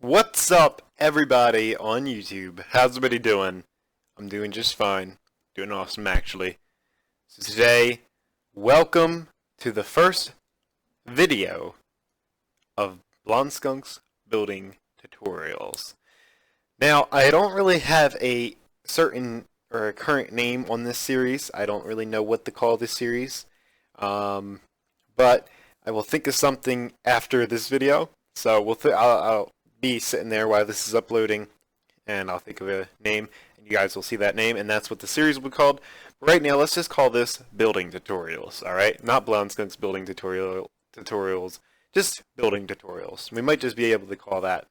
What's up, everybody on YouTube? How's everybody doing? I'm doing just fine. Doing awesome, actually. So today, welcome to the first video of Blondskunk's building tutorials. Now, I don't really have a certain or a current name on this series. I don't really know what to call this series. But I will think of something after this video. So I'll be sitting there while this is uploading, and I'll think of a name, and you guys will see that name, and that's what the series will be called. But right now, let's just call this building tutorials, alright? Not Blondskunk's building tutorials, just building tutorials. We might just be able to call that.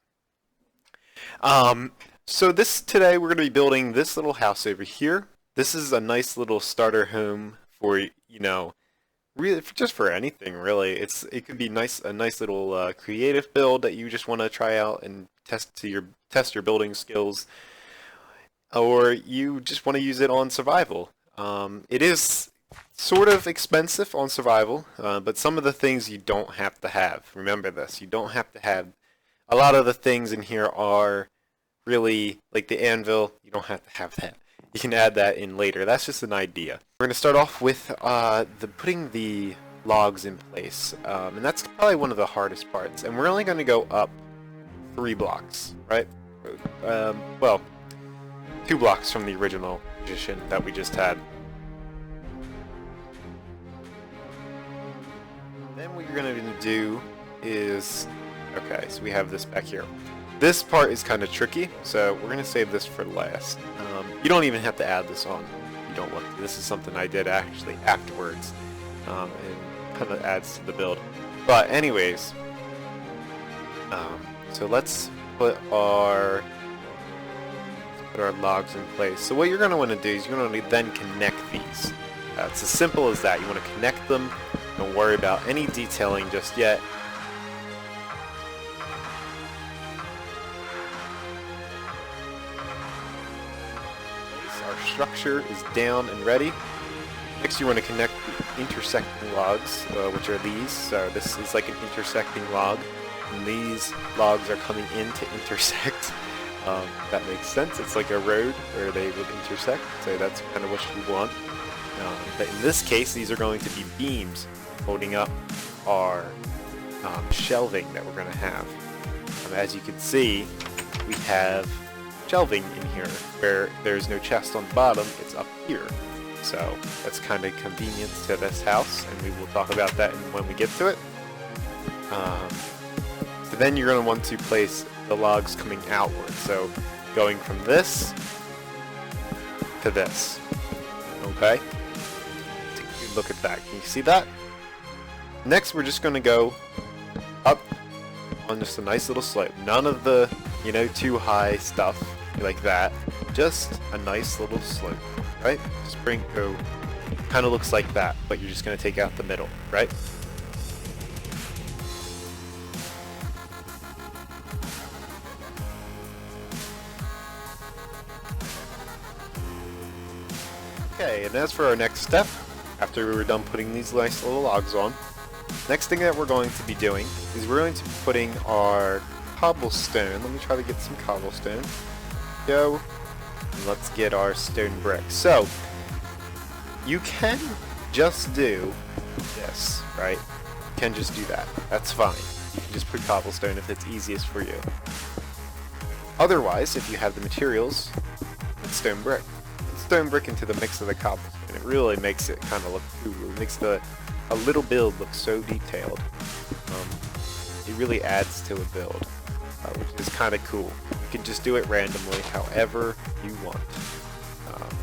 So today we're going to be building this little house over here. This is a nice little starter home for, really just for anything, really. It could be a nice little creative build that you just want to try out and test your building skills, or you just want to use it on survival. It is sort of expensive on survival, but some of the things you don't have to have. Remember this: you don't have to have. A lot of the things in here are really like the anvil. You don't have to have that. You can add that in later. That's just an idea. We're going to start off with putting the logs in place, and that's probably one of the hardest parts. And we're only going to go up 3 blocks, right? Well, 2 blocks from the original position that we just had. Then what you're going to do is, okay, so we have this back here. This part is kind of tricky, so we're going to save this for last. You don't even have to add this on if you don't want to. This is something I did actually afterwards, and kind of adds to the build. But anyways, so let's put our logs in place. So what you're going to want to do is you're going to then connect these. It's as simple as that. You want to connect them. Don't worry about any detailing just yet. Structure is down and ready. Next you want to connect the intersecting logs, which are these. So this is like an intersecting log, and these logs are coming in to intersect. That makes sense. It's like a road where they would intersect, so that's kind of what you want. But in this case, these are going to be beams holding up our shelving that we're going to have. As you can see, we have shelving in here where there's no chest on the bottom, it's up here. So that's kind of convenient to this house, and we will talk about that when we get to it. So then you're going to want to place the logs coming outward, so going from this to this. Okay? Take a good look at that. Can you see that? Next we're just going to go up on just a nice little slope. None of the, too high stuff like that. Just a nice little slope, right? Just go, kind of looks like that, but you're just going to take out the middle, right? Okay, and as for our next step, after we were done putting these nice little logs on, next thing that we're going to be doing is we're going to be putting our cobblestone. Let me try to get some cobblestone. Go, and let's get our stone brick. So you can just do this, right? You can just do that. That's fine. You can just put cobblestone if it's easiest for you. Otherwise, if you have the materials, put stone brick. Put stone brick into the mix of the cobblestone. It really makes it kind of look cool. It makes a little build look so detailed. It really adds to a build, which is kind of cool. You can just do it randomly, however you want.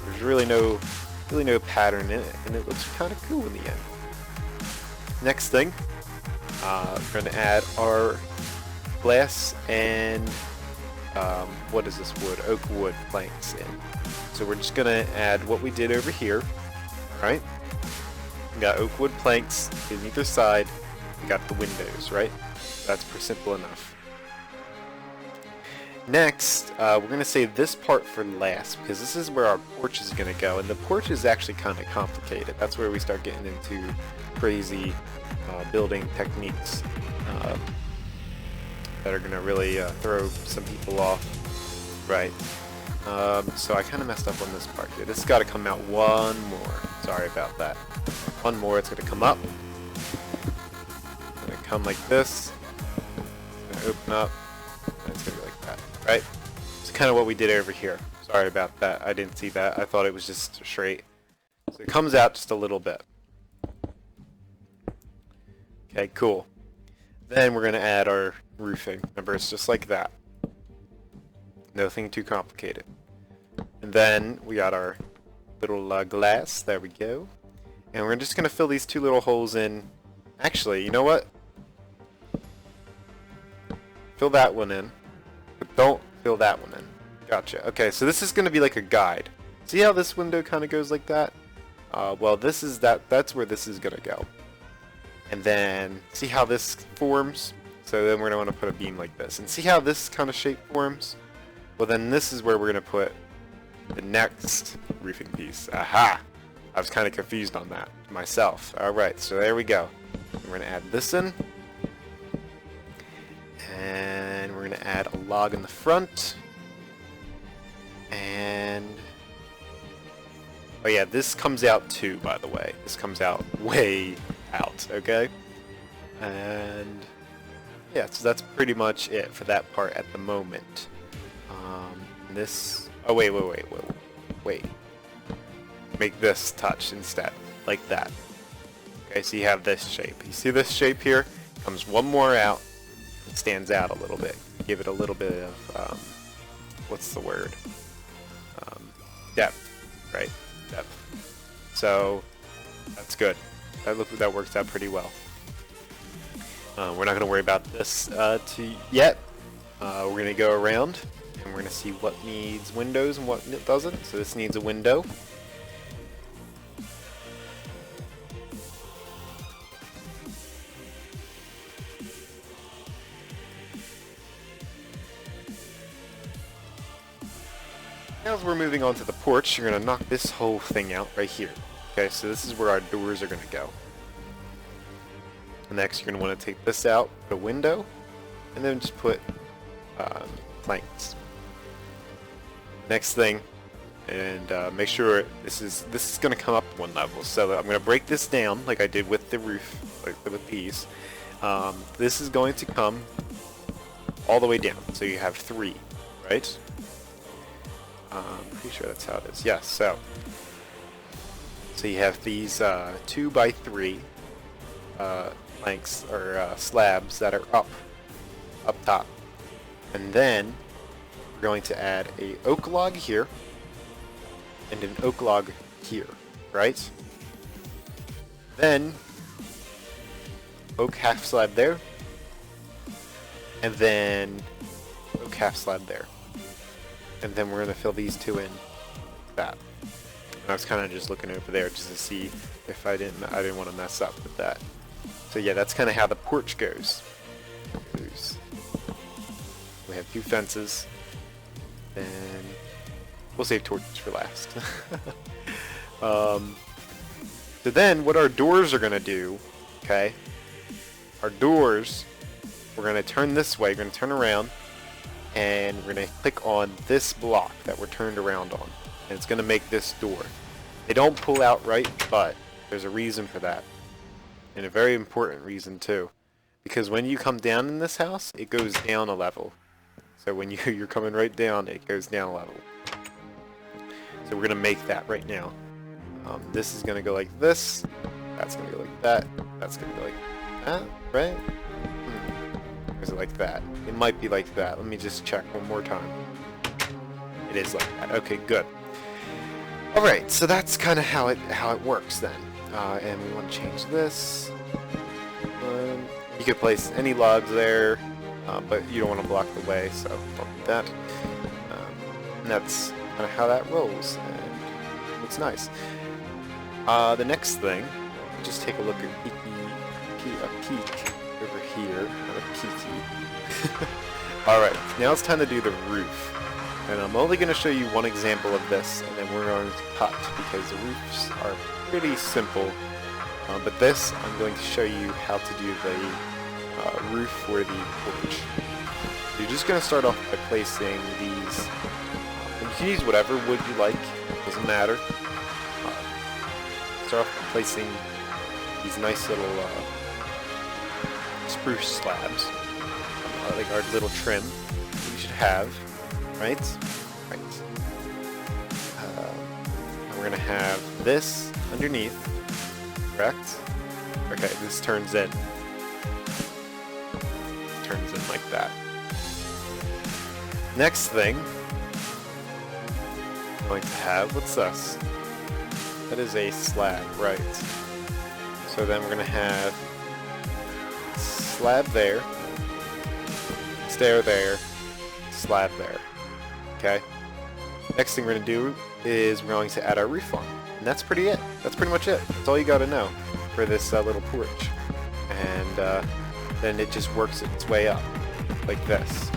There's really no pattern in it, and it looks kind of cool in the end. Next thing, we're going to add our glass and what is this wood? Oak wood planks in. So we're just going to add what we did over here. All right. We got oak wood planks in either side. We got the windows, right? That's pretty simple enough. Next, we're going to save this part for last, because this is where our porch is going to go, and the porch is actually kind of complicated. That's where we start getting into crazy building techniques. that are gonna really throw some people off. Right. So I kind of messed up on this part here. This has got to come out one more. Sorry about that. One more. It's gonna come up. It's gonna come like this. It's gonna open up. And it's gonna be like that. Right. It's kind of what we did over here. Sorry about that. I didn't see that. I thought it was just straight. So it comes out just a little bit. Okay, cool. Then we're going to add our roofing. Remember, it's just like that. Nothing too complicated. And then we got our little glass. There we go. And we're just going to fill these two little holes in. Actually, you know what? Fill that one in. But don't fill that one in. Gotcha. Okay, so this is going to be like a guide. See how this window kind of goes like that? Well, this is that's where this is going to go. And then, see how this forms? So then we're going to want to put a beam like this. And see how this kind of shape forms? Well, then this is where we're going to put the next roofing piece. Aha! I was kind of confused on that myself. Alright, so there we go. We're going to add this in. And we're going to add a log in the front. And... oh yeah, this comes out too, by the way. This comes out way out, okay? And yeah, so that's pretty much it for that part at the moment. This... oh, wait. Make this touch instead, like that. Okay, so you have this shape. You see this shape here? Comes one more out. It stands out a little bit. Give it a little bit of, what's the word? Depth, right? Depth. So that's good. That works out pretty well. We're not going to worry about this yet. We're going to go around and we're going to see what needs windows and what doesn't. So this needs a window. Now as we're moving on to the porch, you're going to knock this whole thing out right here. Okay, so this is where our doors are going to go. Next, you're going to want to take this out, put a window, and then just put planks. Next thing, and make sure this is going to come up one level. So I'm going to break this down like I did with the roof, like with these. This is going to come all the way down. So you have 3, right? I'm pretty sure that's how it is. Yes, so you have these 2 by 3 planks or slabs that are up top, and then we're going to add a oak log here and an oak log here, right? Then oak half slab there, and then oak half slab there. And then we're going to fill these 2 in like that. And I was kind of just looking over there just to see if I didn't want to mess up with that. So yeah, that's kind of how the porch goes. We have 2 fences. Then we'll save torches for last. So then what our doors are going to do, okay? Our doors, we're going to turn this way. We're going to turn around. And we're going to click on this block that we're turned around on. And it's going to make this door. They don't pull out right, but there's a reason for that. And a very important reason too. Because when you come down in this house, it goes down a level. So when you're coming right down, it goes down a level. So we're going to make that right now. This is going to go like this. That's going to go like that. That's going to go like that, right? Or is it like that? It might be like that. Let me just check one more time. It is like that. Okay, good. Alright, so that's kind of how it works then. And we want to change this. You could place any logs there, but you don't want to block the way, so don't do that. And that's kind of how that rolls, and it looks nice. The next thing, just take a look at a peek over here. Not a peeky. Alright, now it's time to do the roof. And I'm only going to show you one example of this, and then we're going to cut, because the roofs are pretty simple. But this, I'm going to show you how to do the roof for the porch. You're just going to start off by placing these. You can use whatever wood you like, doesn't matter. Start off by placing these nice little spruce slabs, like our little trim that you should have, right? Right. And we're going to have this underneath, correct? Okay, this turns in. Turns in like that. Next thing I'm going to have, what's this? That is a slab, right. So then we're going to have slab there, stair there, slab there. Okay? Next thing we're going to do is we're going to add our roof on. And that's pretty it. That's pretty much it. That's all you got to know for this little porch. And then it just works its way up like this.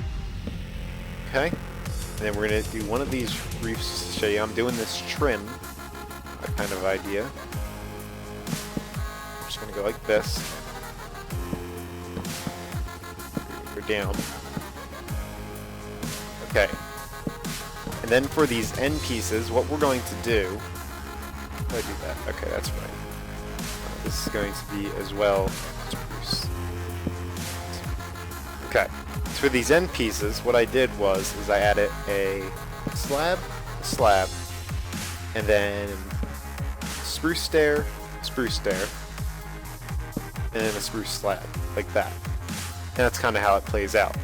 Okay? And then we're going to do one of these roofs to show you. I'm doing this trim kind of idea. I'm just going to go like this. Go down. Okay. And then for these end pieces, what we're going to do... How do I do that? Okay, that's right. This is going to be as well spruce. Okay. So for these end pieces, what I did was I added a slab, and then spruce stair, and then a spruce slab, like that. And that's kind of how it plays out.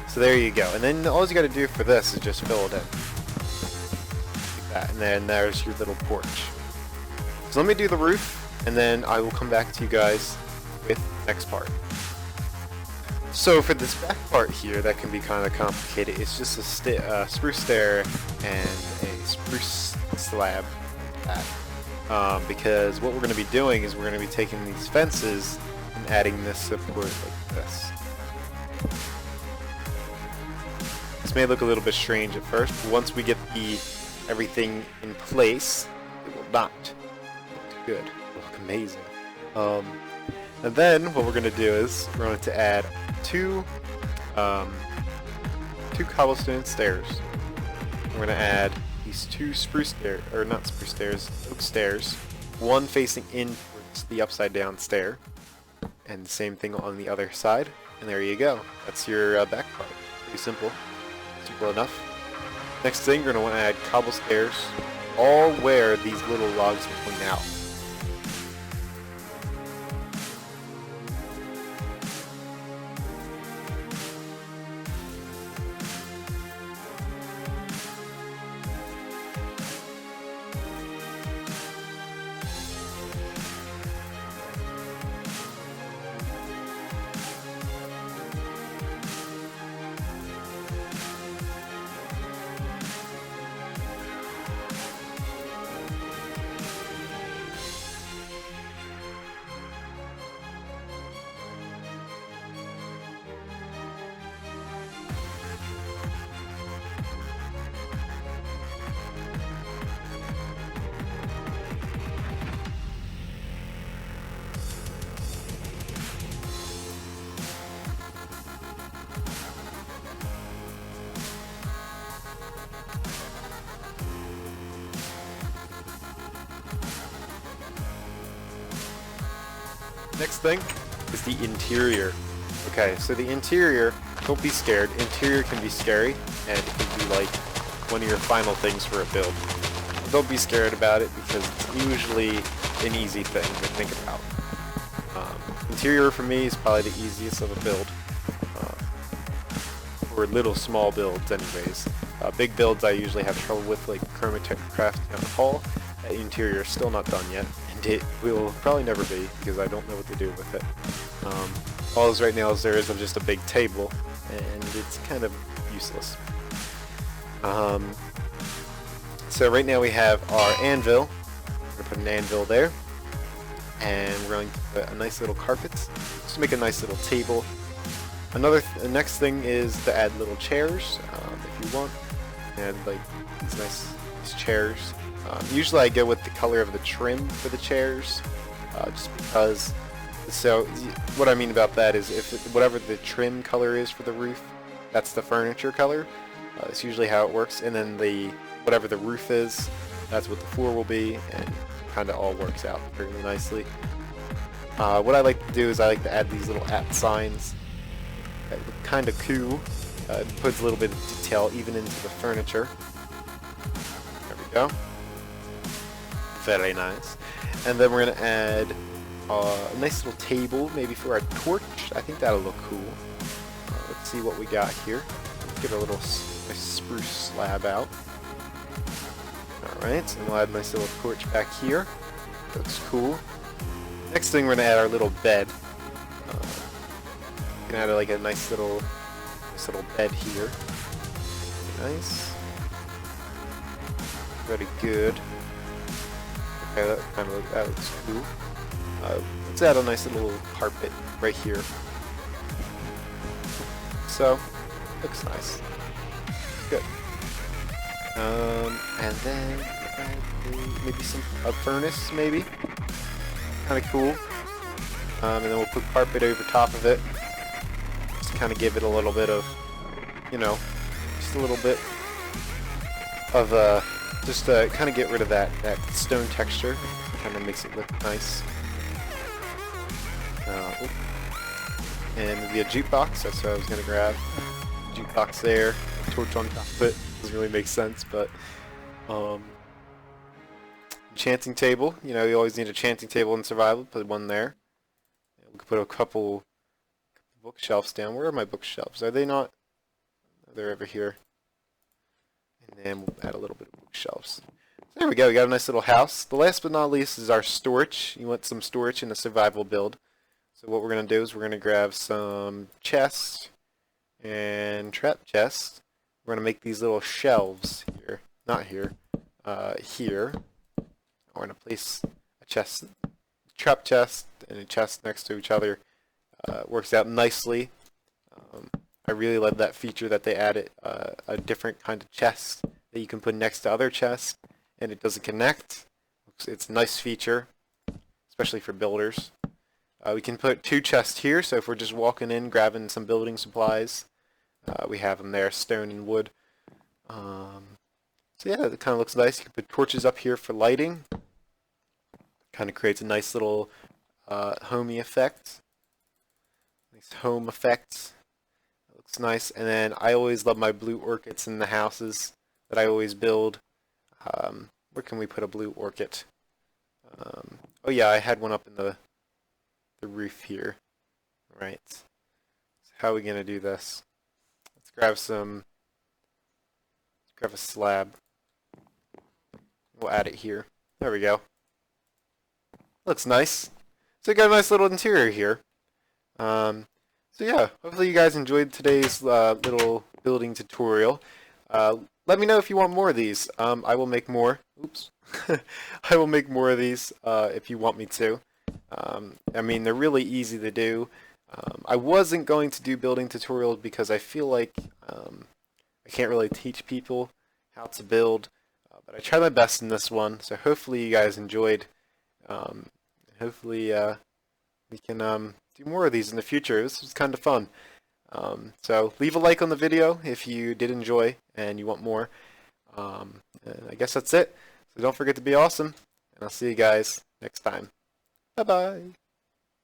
So there you go. And then all you got to do for this is just fill it in. Like that. And then there's your little porch. So let me do the roof, and then I will come back to you guys with the next part. So for this back part here, that can be kind of complicated. It's just a spruce stair and a spruce slab. Because what we're going to be doing is we're going to be taking these fences and adding this support like this. This may look a little bit strange at first, but once we get everything in place, it will not look good. It will look amazing. And then what we're going to do is we're going to add two cobblestone stairs. We're going to add these two spruce stairs, or not spruce stairs, oak stairs, one facing in towards the upside down stair, and the same thing on the other side, and there you go. That's your back part. Pretty simple. Simple enough. Next thing, you're going to want to add cobble stairs all where these little logs point out. Next thing is the interior. Okay, so the interior, don't be scared. Interior can be scary, and it can be like one of your final things for a build. Don't be scared about it because it's usually an easy thing to think about. Interior for me is probably the easiest of a build. For little small builds anyways. Big builds I usually have trouble with, like Craft Town Hall. That interior is still not done yet. It will probably never be because I don't know what to do with it. All right now is there is just a big table, and it's kind of useless. So right now we have our anvil. We're going to put an anvil there, and we're going to put a nice little carpet just to make a nice little table. The next thing is to add little chairs if you want, and like these nice chairs. Usually I go with the color of the trim for the chairs, just because So what I mean about that is whatever the trim color is for the roof, that's the furniture color. It's usually how it works, and then whatever the roof is, that's what the floor will be, and kind of all works out pretty nicely. What I like to do is I like to add these little @ signs that look kind of cool. It puts a little bit of detail even into the furniture. There we go. Very nice. And then we're going to add a nice little table, maybe for our torch. I think that'll look cool. Let's see what we got here. Let's get a little nice spruce slab out. Alright, and we'll add a nice little torch back here. Looks cool. Next thing, we're going to add our little bed. We can add like a nice little bed here. Nice. Very good. Okay, that looks cool. Let's add a nice little carpet right here. So, looks nice. Good. And then maybe a furnace, maybe. Kind of cool. And then we'll put carpet over top of it. Just kind of give it a little bit of, just a little bit of just to kind of get rid of that stone texture. Kind of makes it look nice. And maybe a jukebox. That's what I was gonna grab. Jukebox there. Torch on top of it. Doesn't really make sense, but enchanting table. You always need a enchanting table in survival. Put one there. We could put a couple bookshelves down. Where are my bookshelves? Are they not? They're over here. And then we'll add a little bit of bookshelves. So there we go. We got a nice little house. The last but not least is our storage. You want some storage in a survival build. So what we're going to do is we're going to grab some chests and trap chests. We're going to make these little shelves here. Not here. Here. We're going to place a chest, trap chest, and a chest next to each other. Works out nicely. I really love that feature that they added, a different kind of chest that you can put next to other chests, and it doesn't connect. It's a nice feature, especially for builders. We can put 2 chests here, so if we're just walking in, grabbing some building supplies, we have them there, stone and wood. So yeah, it kind of looks nice. You can put torches up here for lighting. Kind of creates a nice little homey effect. Nice home effect. Looks nice. And then I always love my blue orchids in the houses that I always build. Where can we put a blue orchid? Oh yeah, I had one up in the roof here. Right. So how are we gonna do this? Let's grab a slab. We'll add it here. There we go. Looks nice. So we got a nice little interior here. So yeah, hopefully you guys enjoyed today's little building tutorial. Let me know if you want more of these. I will make more. Oops. I will make more of these if you want me to. I mean, they're really easy to do. I wasn't going to do building tutorials because I feel like I can't really teach people how to build. But I tried my best in this one, so hopefully you guys enjoyed. Hopefully we can do more of these in the future. This was kind of fun. So leave a like on the video if you did enjoy and you want more. And I guess that's it. So don't forget to be awesome, and I'll see you guys next time. Bye-bye.